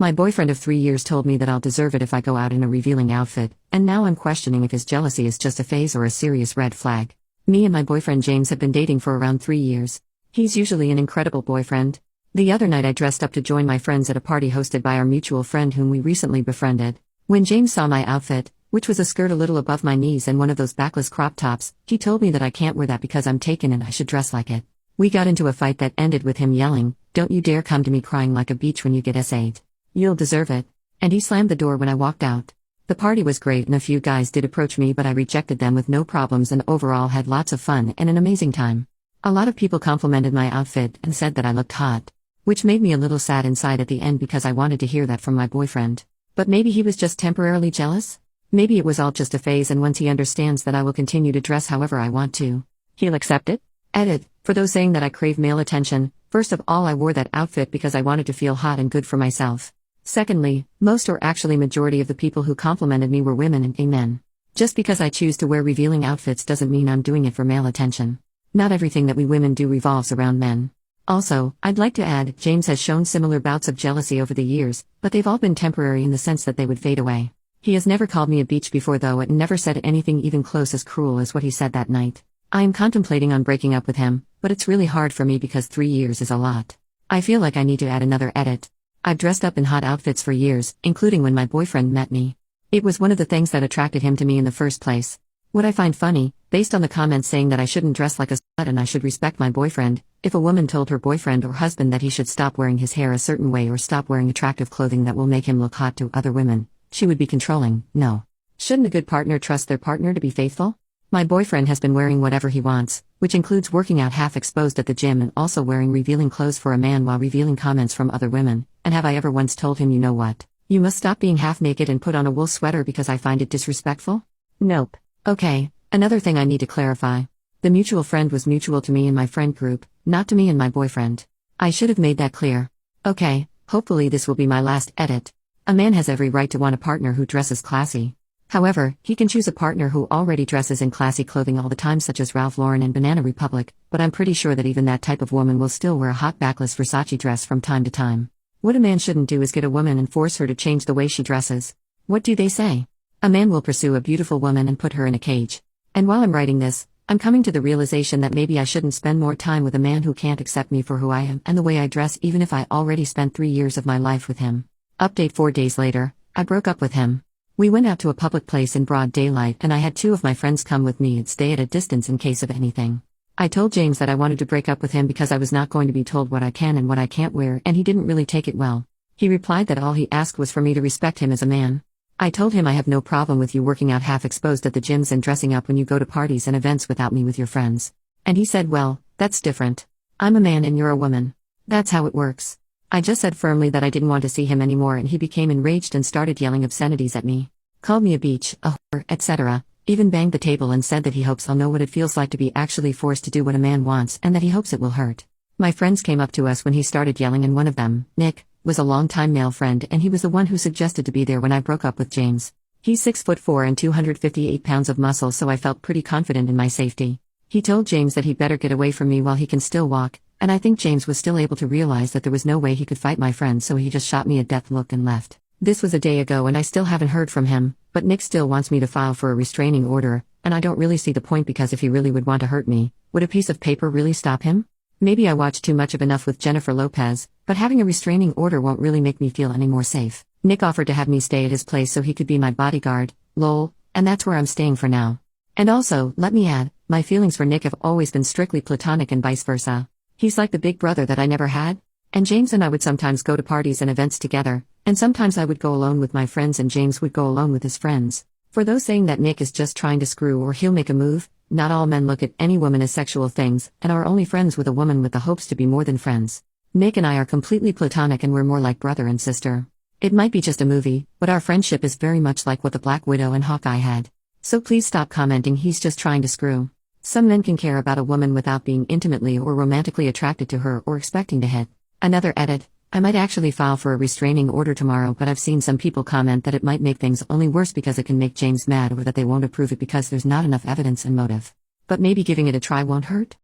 My boyfriend of 3 years told me that I'll deserve it if I go out in a revealing outfit, and now I'm questioning if his jealousy is just a phase or a serious red flag. Me and my boyfriend James have been dating for around 3 years. He's usually an incredible boyfriend. The other night I dressed up to join my friends at a party hosted by our mutual friend whom we recently befriended. When James saw my outfit, which was a skirt a little above my knees and one of those backless crop tops, he told me that I can't wear that because I'm taken and I should dress like it. We got into a fight that ended with him yelling, "Don't you dare come to me crying like a beach when you get S8. You'll deserve it." And he slammed the door when I walked out. The party was great and a few guys did approach me, but I rejected them with no problems and overall had lots of fun and an amazing time. A lot of people complimented my outfit and said that I looked hot, which made me a little sad inside at the end because I wanted to hear that from my boyfriend. But maybe he was just temporarily jealous? Maybe it was all just a phase, and once he understands that I will continue to dress however I want to, he'll accept it? Edit. For those saying that I crave male attention, first of all, I wore that outfit because I wanted to feel hot and good for myself. Secondly, most or actually majority of the people who complimented me were women and gay men. Just because I choose to wear revealing outfits doesn't mean I'm doing it for male attention. Not everything that we women do revolves around men. Also, I'd like to add, James has shown similar bouts of jealousy over the years, but they've all been temporary in the sense that they would fade away. He has never called me a beach before though, and never said anything even close as cruel as what he said that night. I am contemplating on breaking up with him, but it's really hard for me because 3 years is a lot. I feel like I need to add another edit. I've dressed up in hot outfits for years, including when my boyfriend met me. It was one of the things that attracted him to me in the first place. What I find funny, based on the comments saying that I shouldn't dress like a slut and I should respect my boyfriend, if a woman told her boyfriend or husband that he should stop wearing his hair a certain way or stop wearing attractive clothing that will make him look hot to other women, she would be controlling. No. Shouldn't a good partner trust their partner to be faithful? My boyfriend has been wearing whatever he wants, which includes working out half exposed at the gym and also wearing revealing clothes for a man while revealing comments from other women. And have I ever once told him, you know what? You must stop being half naked and put on a wool sweater because I find it disrespectful? Nope. Okay, another thing I need to clarify. The mutual friend was mutual to me and my friend group, not to me and my boyfriend. I should have made that clear. Okay, hopefully this will be my last edit. A man has every right to want a partner who dresses classy. However, he can choose a partner who already dresses in classy clothing all the time, such as Ralph Lauren and Banana Republic, but I'm pretty sure that even that type of woman will still wear a hot backless Versace dress from time to time. What a man shouldn't do is get a woman and force her to change the way she dresses. What do they say? A man will pursue a beautiful woman and put her in a cage. And while I'm writing this, I'm coming to the realization that maybe I shouldn't spend more time with a man who can't accept me for who I am and the way I dress, even if I already spent 3 years of my life with him. Update: 4 days later, I broke up with him. We went out to a public place in broad daylight and I had 2 of my friends come with me and stay at a distance in case of anything. I told James that I wanted to break up with him because I was not going to be told what I can and what I can't wear, and he didn't really take it well. He replied that all he asked was for me to respect him as a man. I told him I have no problem with you working out half exposed at the gyms and dressing up when you go to parties and events without me with your friends. And he said, well, that's different. I'm a man and you're a woman. That's how it works. I just said firmly that I didn't want to see him anymore, and he became enraged and started yelling obscenities at me. Called me a beach, a whore, etc. Even banged the table and said that he hopes I'll know what it feels like to be actually forced to do what a man wants and that he hopes it will hurt. My friends came up to us when he started yelling, and one of them, Nick, was a longtime male friend, and he was the one who suggested to be there when I broke up with James. He's 6'4" and 258 pounds of muscle, so I felt pretty confident in my safety. He told James that he'd better get away from me while he can still walk, and I think James was still able to realize that there was no way he could fight my friend, so he just shot me a death look and left. This was a day ago and I still haven't heard from him, but Nick still wants me to file for a restraining order, and I don't really see the point because if he really would want to hurt me, would a piece of paper really stop him? Maybe I watched too much of Enough with Jennifer Lopez, but having a restraining order won't really make me feel any more safe. Nick offered to have me stay at his place so he could be my bodyguard, lol, and that's where I'm staying for now. And also, let me add, my feelings for Nick have always been strictly platonic and vice versa. He's like the big brother that I never had. And James and I would sometimes go to parties and events together, and sometimes I would go alone with my friends and James would go alone with his friends. For those saying that Nick is just trying to screw or he'll make a move, not all men look at any woman as sexual things and are only friends with a woman with the hopes to be more than friends. Nick and I are completely platonic and we're more like brother and sister. It might be just a movie, but our friendship is very much like what the Black Widow and Hawkeye had. So please stop commenting he's just trying to screw. Some men can care about a woman without being intimately or romantically attracted to her or expecting to hit. Another edit: I might actually file for a restraining order tomorrow, but I've seen some people comment that it might make things only worse because it can make James mad, or that they won't approve it because there's not enough evidence and motive. But maybe giving it a try won't hurt?